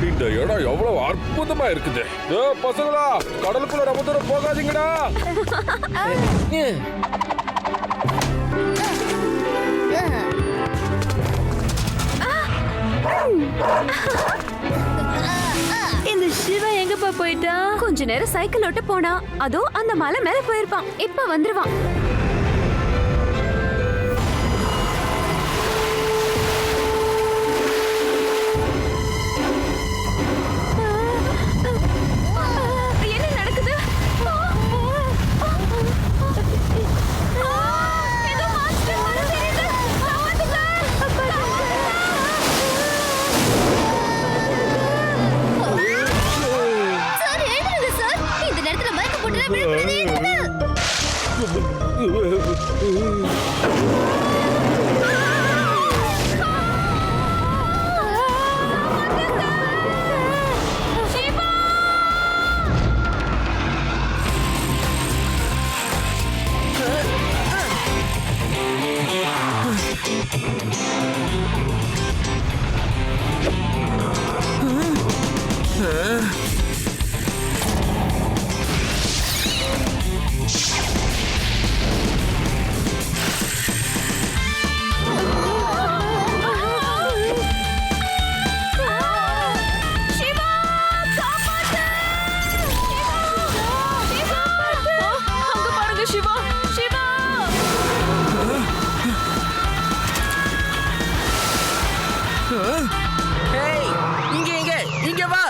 இந்த இடம் எவ்வளவு அற்புதமா இருக்குது. பசங்களா, கடலுக்குள்ள ரொம்ப தூரம் போகாதீங்கடா. இந்த சிவா எங்கப்பா போயிட்டா? கொஞ்ச நேரம் சைக்கிள் ஓட்ட போனா, அதோ அந்த மலை மேல போயிருப்பான். இப்ப வந்துருவான். என்ன நடக்குது? ஏதோ மாஸ்டர் வர தெரியுது. சார் எழுதுங்க சார். இந்த நேரத்துல மைக்க போட்டுலாம் விழக்கூடாது. இங்க வா.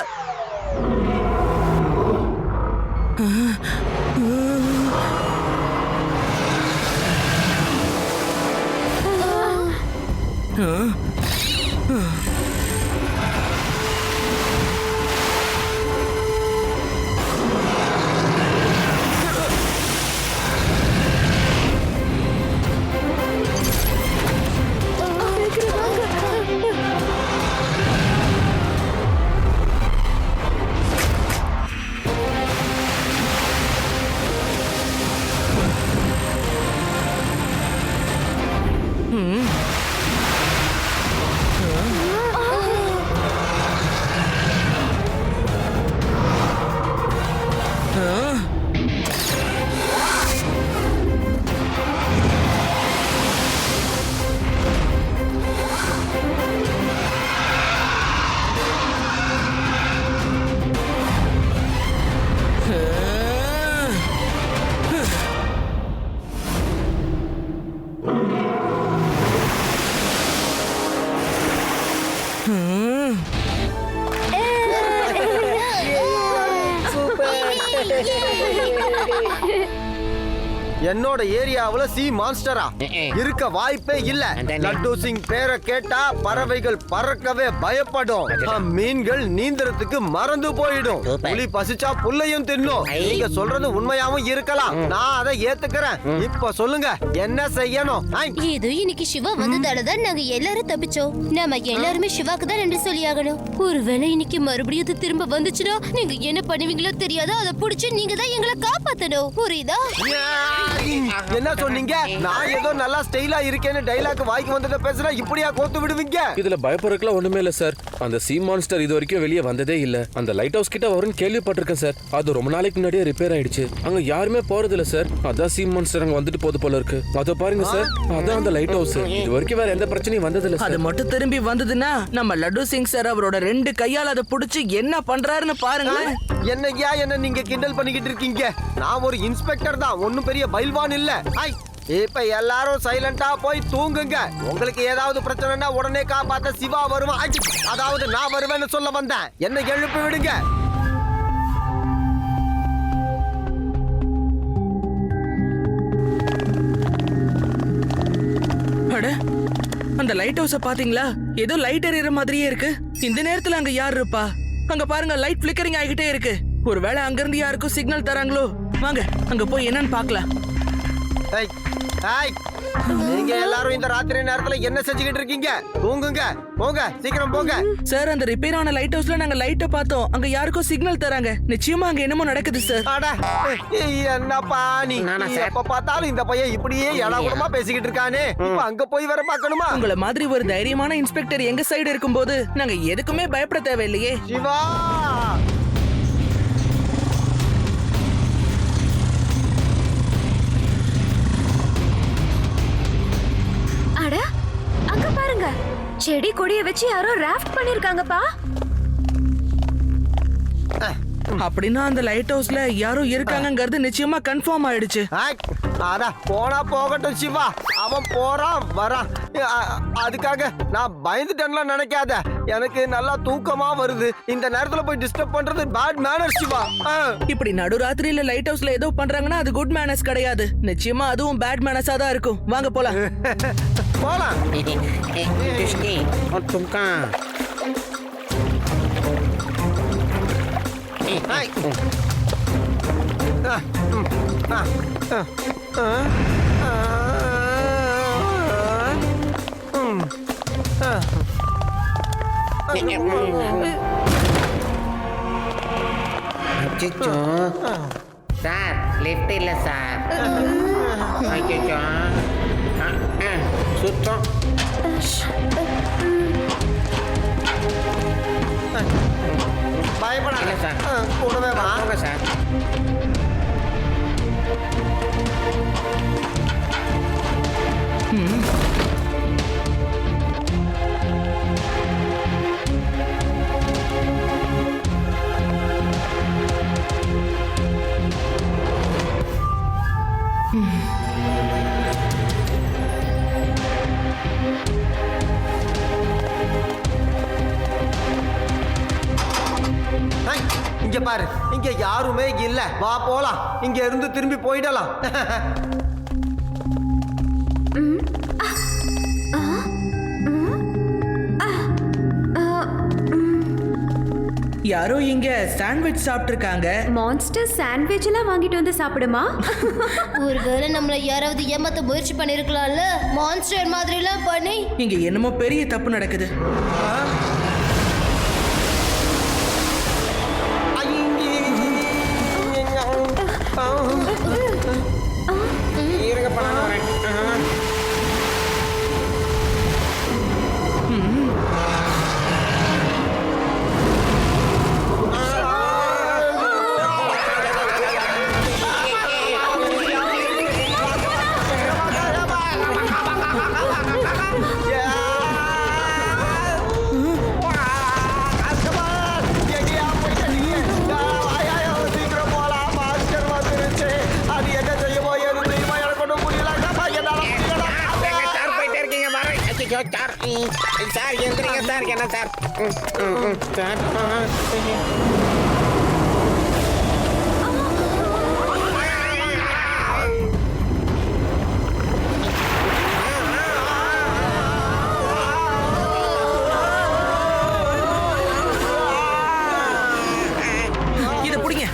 என்னோட ஏரியாவுல சி மான்ஸ்டரா இருக்க வாய்ப்பே இல்ல. லட்டு சிங் பேரை கேட்டா பறவைகள் பறக்கவே பயப்படும். மீன்கள் நீந்தறதுக்கு மறந்து போயிடும். புலி பசிச்சா புல்லையும் தின்னும். நீங்க சொல்றது உண்மையாவும் இருக்கலாம். நான் அதை ஏத்துக்கிறேன். இப்ப சொல்லுங்க என்ன செய்யணும்? ஏதோ இன்னைக்கு சிவா வந்ததாலதான் நாங்க எல்லாரும் தப்பிச்சோம். நாம எல்லாருமே சிவாக்கு தான் நன்றி சொல்லியாகணும். ஒருவேளை இன்னைக்கு மறுபடியும் அது திரும்ப வந்துச்சுன்னா நீங்க என்ன பண்ணுவீங்களோ தெரியாதோ, அதை புடிச்சு நீங்க தான் எங்களை காப்பாத்தணும். புரியுதா? என்ன சொன்னீங்க? நான் ஏதோ நல்லா ஸ்டைலா இருக்கேன்னு டைலாக் வாய்க்கு வந்தத பேசுறா, இப்படியா கோத்து விடுவீங்க? இதுல பயப்படுறதுக்குலாம் ஒண்ணுமே இல்ல சார். அந்த சி மான்ஸ்டர் இது வரைக்கும் வெளியே வந்ததே இல்ல. அந்த லைட் ஹவுஸ் கிட்ட வரும்னு கேள்விப்பட்டிருக்கேன் சார். அது ரொம்ப நாளைக்கு முன்னாடியே ரிப்பேர் ஆயிடுச்சு. அங்க யாருமே போறது இல்ல சார். அதான் சி மான்ஸ்டர் அங்க வந்துட்டு போது போல இருக்கு. அத பாருங்க சார், அதான் அந்த லைட் ஹவுஸ். இது வரைக்கும் வேற எந்த பிரச்சனையும் வந்தது இல்ல. அது மட்டும் திரும்பி வந்ததுன்னா நம்ம லட்டு சிங் சார் அவரோட 2 கையால அதை புடிச்சு என்ன பண்றாருன்னு பாருங்க. என்னையா என்ன நீங்க கிண்டல் பண்ணிக்கிட்டு இருக்கீங்க? நான் ஒரு இன்ஸ்பெக்டர் தான், ஒன்னும் பெரிய பைல்வான் இல்ல. இப்ப எல்லாரும் சைலண்டா போய் தூங்குங்க. உங்களுக்கு ஏதாவது பிரச்சனைனா உடனே காப்பாத்த சிவா வருவான். அதாவது நான் வருவேன்னு சொல்ல வந்தேன். என்ன எழுப்பி விடுங்க. அட, அந்த லைட் ஹவுஸ பாத்தீங்களா? ஏதோ லைட் எரியற மாதிரியே இருக்கு. இந்த நேரத்துல அங்க யார் இருப்பா? அங்க பாருங்க, லைட் ஃபிளிக்கரிங் ஆகிட்டே இருக்கு. ஒருவேளை அங்க இருந்து யாருக்கும் சிக்னல் தராங்களோ? வாங்க அங்க போய் என்னன்னு பார்க்கலாம். ஹாய் நீங்க எல்லாரும் இந்த ராத்திரி நேரத்துல என்ன செஞ்சுக்கிட்டு இருக்கீங்க? தூங்குங்க, போங்க, சீக்கிரம் போங்க. சார் அந்த ரிப்பேர் ஆன லைட் ஹவுஸ்ல நாங்க லைட்ட பார்த்தோம். அங்க யாருக்கோ சிக்னல் தராங்க. நிச்சயமா அங்க என்னமோ நடக்குது சார். அட என்னப்பா நீ எப்ப பார்த்தாலும் இந்த பையன் இப்படியே ஏடாகூடமா பேசிக்கிட்டு இருக்கானே. இப்ப அங்க போய் வர பார்க்கணுமா? உங்கள மாதிரி ஒரு தைரியமான இன்ஸ்பெக்டர் எங்க சைடு இருக்கும்போது நாங்க எதுக்குமே பயப்பட தேவையில்லையே. சிவா அட அங்க பாருங்க, செடி கொடிய வச்சு யாரோ ராஃப்ட் பண்ணிருக்காங்கப்பா. அப்படின்னா அந்த லைட் ஹவுஸ்ல யாரோ இருக்காங்கங்கிறது நிச்சயமா கன்ஃபார்ம் ஆயிடுச்சு. அட போனா போகட்டும் சிவா, அவன் போறான் வரான். அதுக்காக நான் பயந்துட்டேன்லாம் நினைக்காத. எனக்கு நல்லா தூக்கமா வருது. இந்த நேரத்துல போய் டிஸ்டர்ப் பண்றது பேட் மேனர்ஸ் சிவா. இப்படி நடுராத்திரியில லைட் ஹவுஸ்ல ஏதோ பண்றாங்கன்னா அது குட் மேனர்ஸ் கிடையாது. நிச்சயமா அதுவும் பேட் மேனர்ஸா தான் இருக்கும். வாங்க போலாம். போலாம். Hey. அச்சோ சார் லிஃப்ட் இல்ல சார். அச்சோ சுத்தம். பயப்படாத சார். கூடவே வாங்க சார். இங்க பாரு, இங்க யாருமே இல்ல. வா போலாம். இங்க இருந்து திரும்பி போயிடலாம். யாரோ இங்க சாண்ட்விச் சாப்பிட்டு இருக்காங்க. மான்ஸ்டர் சாண்ட்விச் எல்லாம் வாங்கிட்டு வந்து சாப்பிடுமா? ஒருவேளை நம்மள யாராவது ஏமாத்த முயற்சி பண்ணிருக்கலாம்ல. மான்ஸ்டர் மாதிரி எல்லாம் பண்ணி இங்க என்னமோ பெரிய தப்பு நடக்குது. இருங்க பண்ண வரேன். சார் எந்திரிங்க சார். என்ன சார்? சார் இத புடிங்க.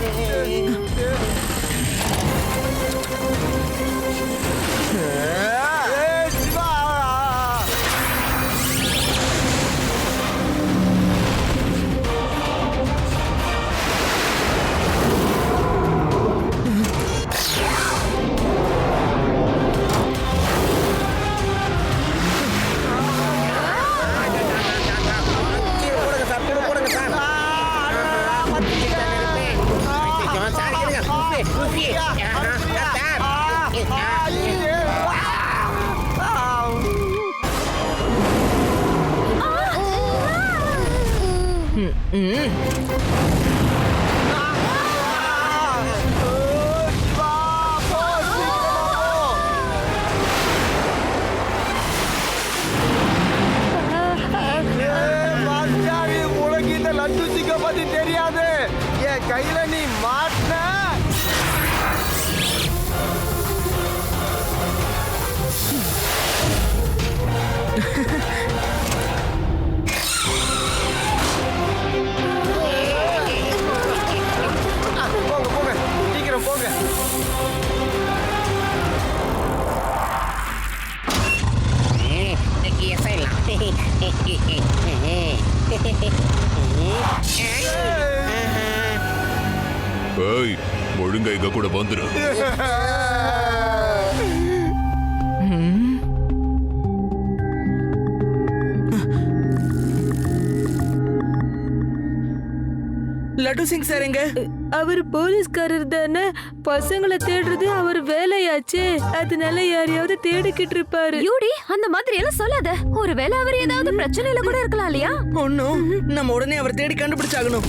உனக்கு இந்த லட்டு சிக்க பத்தி தெரியாது. என் கையில நீ மாட்டின. போங்க போங்க, சீக்கிரம் போங்க. ஏய் ஒழுங்கா எங்க கூட வந்துரு. லட்டு சிங் சார் எங்க? அவர் போலீஸ்காரர் தானே, பசங்களை தேடுறது அவர் வேலையாச்சு, அதனால யாரையாவது தேடிக்கிட்டு இருப்பாரு. யூடி அந்த மாதிரி எல்லாம் சொல்லாத. ஒருவேளை அவர் ஏதாவது பிரச்சனையில கூட இருக்கலாம் இல்லையா? ஒண்ணும், நம்ம உடனே அவரை தேடி கண்டுபிடிச்சாகணும்.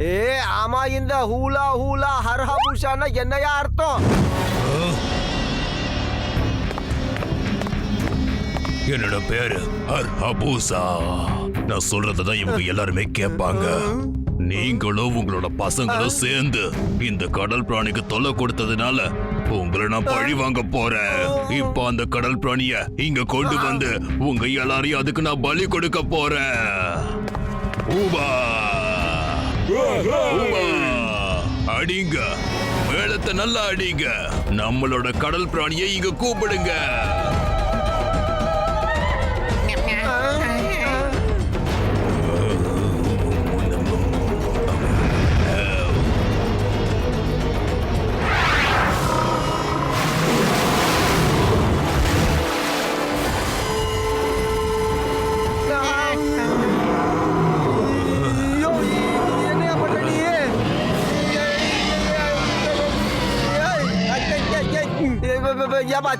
ஏ ஆமா, இந்த ஹூலா ஹூலா ஹர்ஹபூஷான்னா என்னையா அர்த்தம்? என்னோட பேரு ஹர்ஹபூசா. நான் சொல்றதுதான் இவங்க எல்லாருமே கேட்பாங்க. நீங்களும் உங்களோட பசங்களும் சேர்ந்து இந்த கடல் பிராணிக்கு தொல்லை கொடுத்ததுனால உங்களை நான் பழி வாங்க போறேன். இப்ப அந்த கடல் பிராணிய இங்க கொண்டு வந்து உங்க எல்லாரையும் அதுக்கு நான் பலி கொடுக்க போறேன். ஊபா ஊபா, அடிங்க, மேளத்தை நல்லா அடிங்க. நம்மளோட கடல் பிராணியை இங்க கூப்பிடுங்க.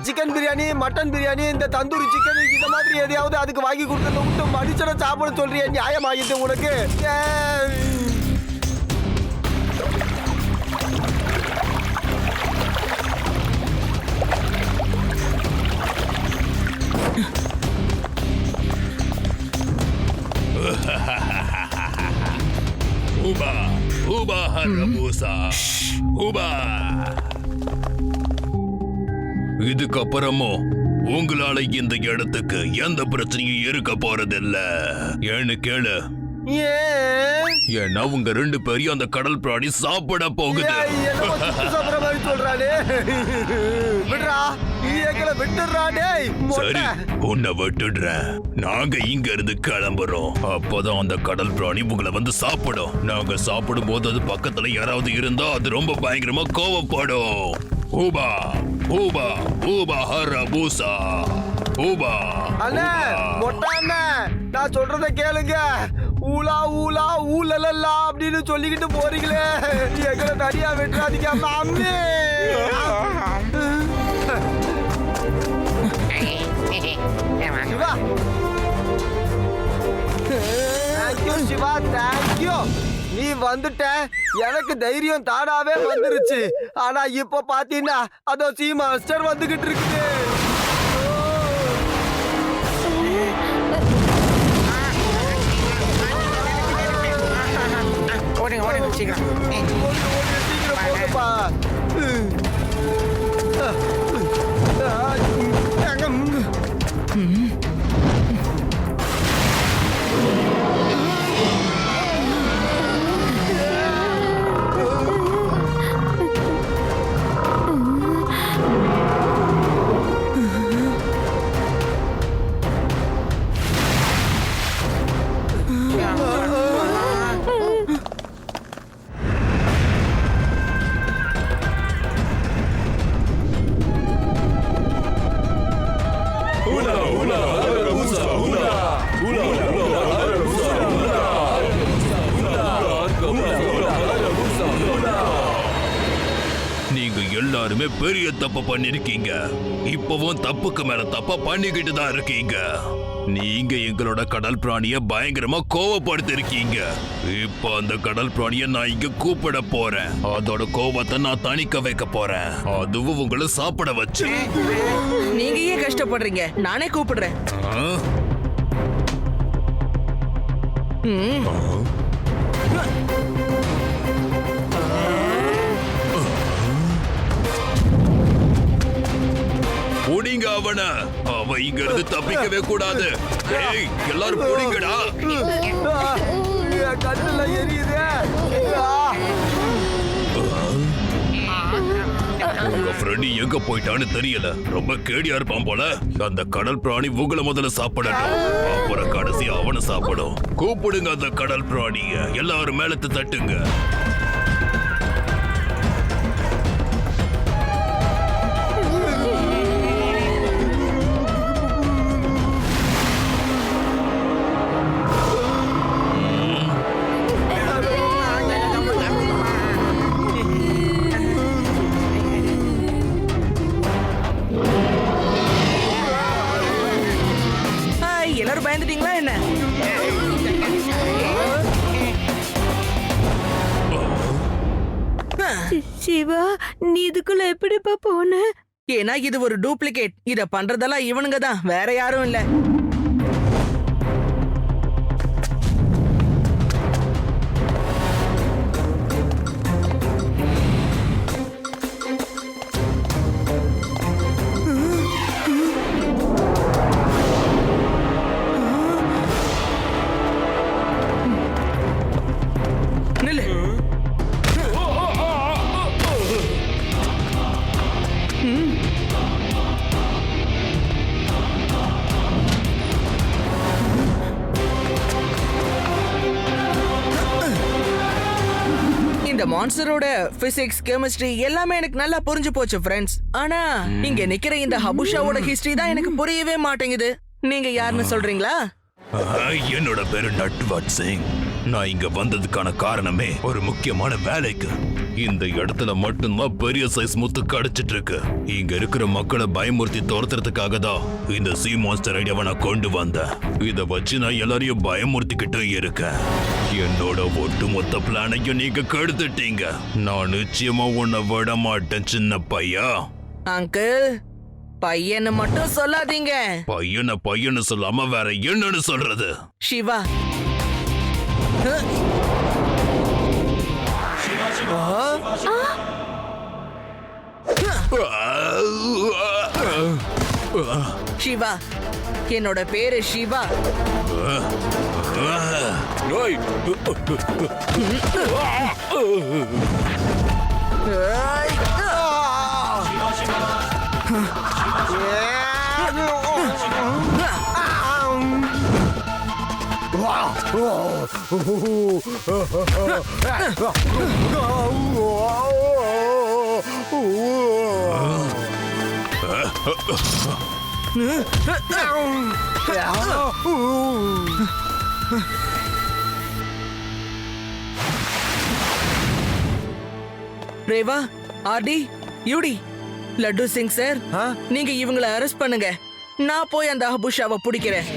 சிக்கன் பிரியாணி, மட்டன் பிரியாணி, இந்த தந்தூரி சிக்கன், இந்த மாதிரி எதையாவது அதுக்கு வாங்கி கொடுத்து விட்டு மனுஷனை சாப்பிட சொல்றியா? நியாயமாகிட்டு உனக்கு? Uber Uber ஹர்ஹபூஷா Uber. இதுக்கப்புறமும் உங்களால இந்த இடத்துக்கு எந்த பிரச்சனையும் இருக்க போறதில்ல. ஏன்னு கேளு. ஏன்னா உங்க 2 பேரையும் அந்த கடல் பிராணி சாப்பிட போகுது. சரி, உன்னை விட்டுடுறேன். நாங்க இங்க இருந்து கிளம்புறோம். அப்பதான் அந்த கடல் பிராணி உங்களை வந்து சாப்பிடும். நாங்க சாப்பிடும் போது அது பக்கத்துல யாராவது இருந்தா அது ரொம்ப பயங்கரமா கோவப்படும். Uber Uber Uber ஹர்ஹபூஷா Uber. அண்ணே, மொட்டை அண்ணே, நான் சொல்றத கேளுங்க. ஊலா ஊலா ஊலலல்லா அப்படின்னு சொல்லிக்கிட்டு போறீங்களே, எங்களை தனியா விட்டுறாதீங்க மாமி. Shiva, thank you Shiva, thank you. நீ வந்துட்ட, எனக்கு தைரியம் தானாவே வந்துருச்சு. ஆனா இப்ப பாத்தீங்கன்னா அதோ சி மாஸ்டர் வந்துகிட்டு இருக்குது. ஓடுங்க சீக்கிரம். போங்கப்பா. நீங்க எல்லாருமே பெரிய தப்பு பண்ணிருக்கீங்க. இப்பவும் தப்புக்கு மேல தப்பா பண்ணிக்கிட்டு தான் இருக்கீங்க. நீங்க எங்களோட கடல் பிராணிய பயங்கரமா கோவப்படுத்திருக்கீங்க. இப்ப அந்த கடல் பிராணிய நான் இங்க கூப்பிட போறேன். அதோட கோவத்தை நான் தணிக்க வைக்க போறேன். அதுவும் உங்களை சாப்பிட வச்சு. நீங்க ஏன் கஷ்டப்படுறீங்க? நானே கூப்பிடுறேன். ஆ? புடிங்க அவன. அவன் இங்க இருந்து தப்பிக்கவே கூடாது. ஏய், எல்லாரும் புடிங்கடா. கண்ணுல எரியுது. உங்க ஃப்ரெண்ட் எங்க போயிட்டான்னு தெரியல. ரொம்ப கேடியா இருப்பான் போல. அந்த கடல் பிராணி உங்களை முதல்ல சாப்பிடட்டும். அப்புறம் கடைசி அவனை சாப்பிடும். கூப்பிடுங்க அந்த கடல் பிராணிய. எல்லாரும் மேலத்து தட்டுங்க. ஹாய், எல்லாரும் பயந்துட்டீங்களா என்ன? சிவா, நீ இதுக்குள்ள எப்படிப்பா போன? ஏன்னா இது ஒரு டூப்ளிகேட். இத பண்றதெல்லாம் இவனுங்க தான், வேற யாரும் இல்ல. நில்லு. இந்த மான்ஸ்டரோட பிசிக்ஸ், கெமிஸ்ட்ரி எல்லாமே எனக்கு நல்லா புரிஞ்சு போச்சு ஃப்ரெண்ட்ஸ். ஆனா இங்க நிக்கிற இந்த ஹபுஷாவோட ஹிஸ்டரி தான் எனக்கு புரியவே மாட்டேங்குது. நீங்க யாருன்னு சொல்றீங்களா? என்னோட பேரு நட்வர்ட் சிங். நான் இங்க வந்ததுக்கான காரணமே ஒரு முக்கியமான வேலைக்கு. இந்த இடத்துல மட்டும்தான் பெரிய சைஸ் முத்து கிடைச்சிட்டு இருக்கு. இங்க இருக்கிற மக்களை பயமுறுத்தி துரத்துறதுக்காக தான் இந்த சீ மான்ஸ்டர் ஐடியாவை நான் கொண்டு வந்தேன். இத வச்சு நான் எல்லாரையும் பயமுறுத்திக்கிட்டு இருக்கேன். என்னோட ஒட்டுமொத்த பிளானையும் நீங்க கெடுத்துட்டீங்க. நான் நிச்சயமா உன்னை விட மாட்டேன் சின்ன பையா. அங்கிள், பையன்னு மட்டும் சொல்லாதீங்க. பையனை சொல்லாம வேற என்னன்னு சொல்றது? சிவா. சிவா, என்னோட பேரு சிவா. ரேவா, ஆர்டி, யூடி, லட்டு சிங் சார், நீங்க இவங்களை அரெஸ்ட் பண்ணுங்க. நான் போய் அந்த ஹபுஷாவை பிடிக்கிறேன்.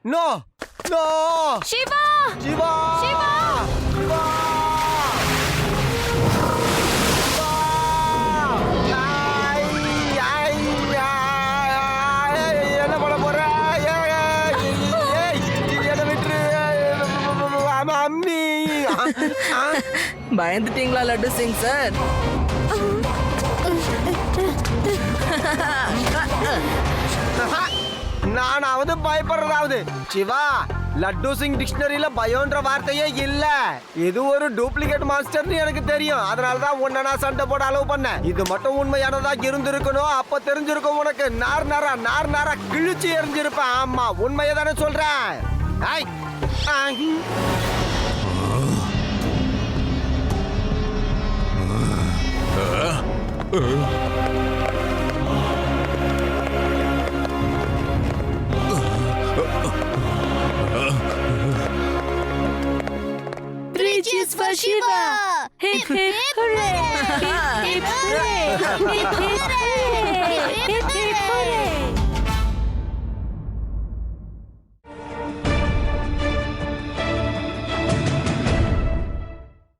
No no Siva Siva Siva! சிவா! ஐ, ஐ, ஐ, என்ன பண்ண போற? ஏய், என்னை விட்டுரு. அம்மி. பயந்துட்டீங்களா லட்டு சிங் சார்? நானாவது பயப்படுறதாவது. சிவா, லட்டு சிங் டிக்ஷனரியில பயம்ன்ற வார்த்தையே இல்ல. இது ஒரு டூப்ளிகேட் மாஸ்டர்னு எனக்கு தெரியும். அதனாலதான் உன்னை நான் சண்டை போட அலோவ் பண்ணேன். இது மட்டும் உண்மையானதா இருந்திருக்கணும். அப்ப தெரிஞ்சிருக்கும் உனக்கு. நார் நாரா கிழிச்சு எரிஞ்சிருப்பேன். ஆமா, உண்மையை தானே சொல்றேன். ஐ, ஆ. Three cheers for Shiva! Hip hip hooray! Hip hip hooray! Hip hip hooray! Hip hip hooray!